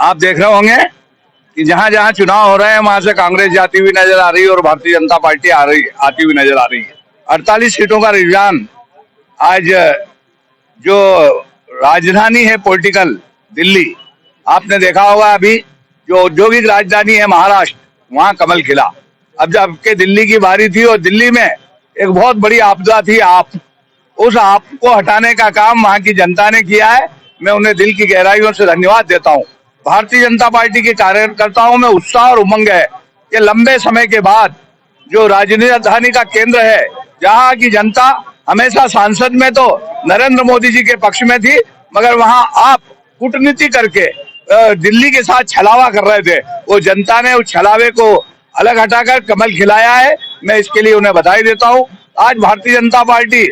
आप देख रहे होंगे कि जहां जहां चुनाव हो रहे हैं वहां से कांग्रेस जाती हुई नजर आ रही है और भारतीय जनता पार्टी आती हुई नजर आ रही है। 48 सीटों का रुझान आज जो राजधानी है पॉलिटिकल दिल्ली, आपने देखा होगा अभी जो औद्योगिक राजधानी है महाराष्ट्र, वहां कमल खिला। अब जबकि दिल्ली की बारी थी और दिल्ली में एक बहुत बड़ी आपदा थी, उस आप को हटाने का काम वहां की जनता ने किया है। मैं उन्हें दिल की गहराइयों से धन्यवाद देता हूं। भारतीय जनता पार्टी के कार्यकर्ताओं में उत्साह और उमंग है कि लंबे समय के बाद जो राजधानी का केंद्र है, जहां की जनता हमेशा सांसद में तो नरेंद्र मोदी जी के पक्ष में थी, मगर वहां आप कूटनीति करके दिल्ली के साथ छलावा कर रहे थे, वो जनता ने उस छलावे को अलग हटाकर कमल खिलाया है। मैं इसके लिए उन्हें बधाई देता हूं। आज भारतीय जनता पार्टी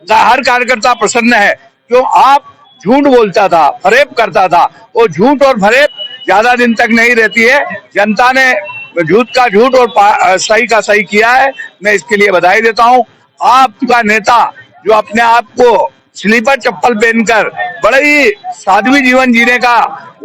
का हर कार्यकर्ता प्रसन्न है। क्यों? आप झूठ बोलता था, फरेब करता था, वो झूठ और फरेब ज्यादा दिन तक नहीं रहती है। जनता ने झूठ का झूठ और सही का सही किया है। मैं इसके लिए बधाई देता हूं। आपका नेता जो अपने आप को स्लीपर चप्पल पहनकर बड़े ही साध्वी जीवन जीने का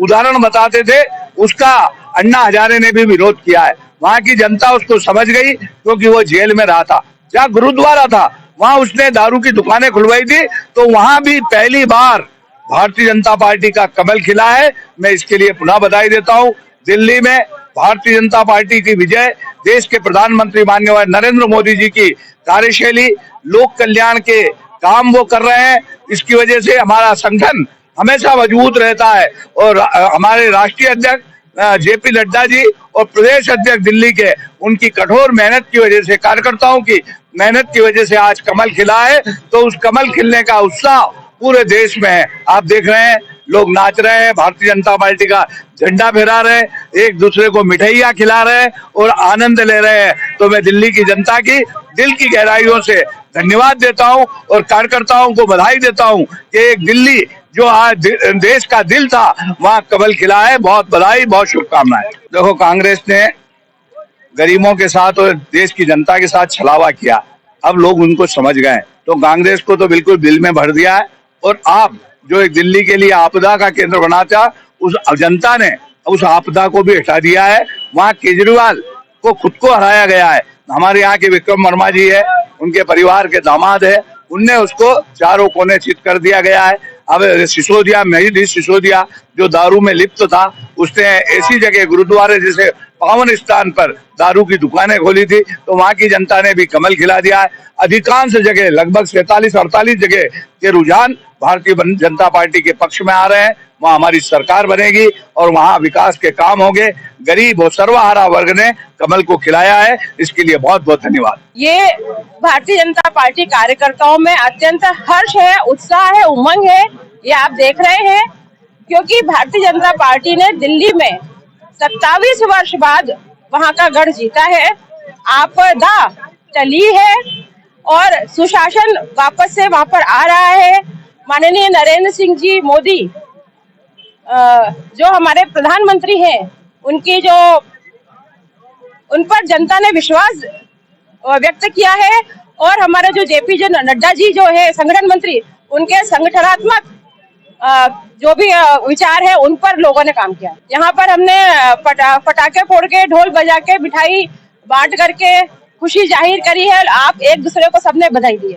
उदाहरण बताते थे, उसका अन्ना हजारे ने भी विरोध किया है। वहां की जनता उसको समझ गई क्योंकि वो जेल में रहा था। जहाँ गुरुद्वारा था वहां उसने दारू की दुकानें खुलवाई थी, तो वहां भी पहली बार भारतीय जनता पार्टी का कमल खिला है। मैं इसके लिए पुनः बधाई देता हूं। दिल्ली में भारतीय जनता पार्टी की विजय, देश के प्रधानमंत्री माननीय नरेंद्र मोदी जी की कार्यशैली, लोक कल्याण के काम वो कर रहे हैं, इसकी वजह से हमारा संगठन हमेशा मजबूत रहता है। और हमारे राष्ट्रीय अध्यक्ष जेपी नड्डा जी और प्रदेश अध्यक्ष दिल्ली के, उनकी कठोर मेहनत की वजह से, कार्यकर्ताओं की मेहनत की वजह से आज कमल खिला है। तो उस कमल खिलने का उत्साह पूरे देश में है। आप देख रहे हैं लोग नाच रहे हैं, भारतीय जनता पार्टी का झंडा फहरा रहे हैं, एक दूसरे को मिठाइयां खिला रहे हैं और आनंद ले रहे हैं। तो मैं दिल्ली की जनता की दिल की गहराइयों से धन्यवाद देता हूं और कार्यकर्ताओं को बधाई देता हूं कि एक दिल्ली जो आज देश का दिल था, वहां कमल खिला है। बहुत बधाई, बहुत शुभकामनाएं। देखो, कांग्रेस ने गरीबों के साथ और देश की जनता के साथ छलावा किया, अब लोग उनको समझ गए, तो कांग्रेस को तो बिल्कुल दिल में भर दिया है। और आप जो एक दिल्ली के लिए आपदा का केंद्र बना था, उस जनता ने उस आपदा को भी हटा दिया है। वहां केजरीवाल को खुद को हराया गया है। हमारे यहाँ के विक्रम वर्मा जी है, उनके परिवार के दामाद है, उनने उसको चारों कोने चित कर दिया गया है। अब सिसोदिया, महीधीश सिसोदिया जो दारू में लिप्त था, उसने ऐसी जगह गुरुद्वारे जैसे पावन स्थान पर दारू की दुकानें खोली थी, तो वहां की जनता ने भी कमल खिला दिया है। अधिकांश जगह, लगभग 47-48 जगह के रुझान भारतीय जनता पार्टी के पक्ष में आ रहे हैं। वहां हमारी सरकार बनेगी और वहां विकास के काम होंगे। गरीब और सर्वहारा वर्ग ने कमल को खिलाया है, इसके लिए बहुत बहुत धन्यवाद। ये भारतीय जनता पार्टी कार्यकर्ताओं में अत्यंत हर्ष है, उत्साह है, उमंग है, ये आप देख रहे हैं। क्योंकि भारतीय जनता पार्टी ने दिल्ली में 27 वर्ष बाद वहां का गढ़ जीता है, आपदा टली है और सुशासन वापस से वहां पर आ रहा है। माननीय नरेंद्र सिंह जी मोदी जो हमारे प्रधानमंत्री हैं, उन पर जनता ने विश्वास व्यक्त किया है। और हमारे जो जेपी नड्डा जी जो है संगठन मंत्री, उनके संगठनात्मक जो भी विचार है, उन पर लोगों ने काम किया। यहाँ पर हमने पटाखे फोड़ के, ढोल बजा के, मिठाई बांट करके खुशी जाहिर करी है। आप एक दूसरे को सबने बधाई दी है।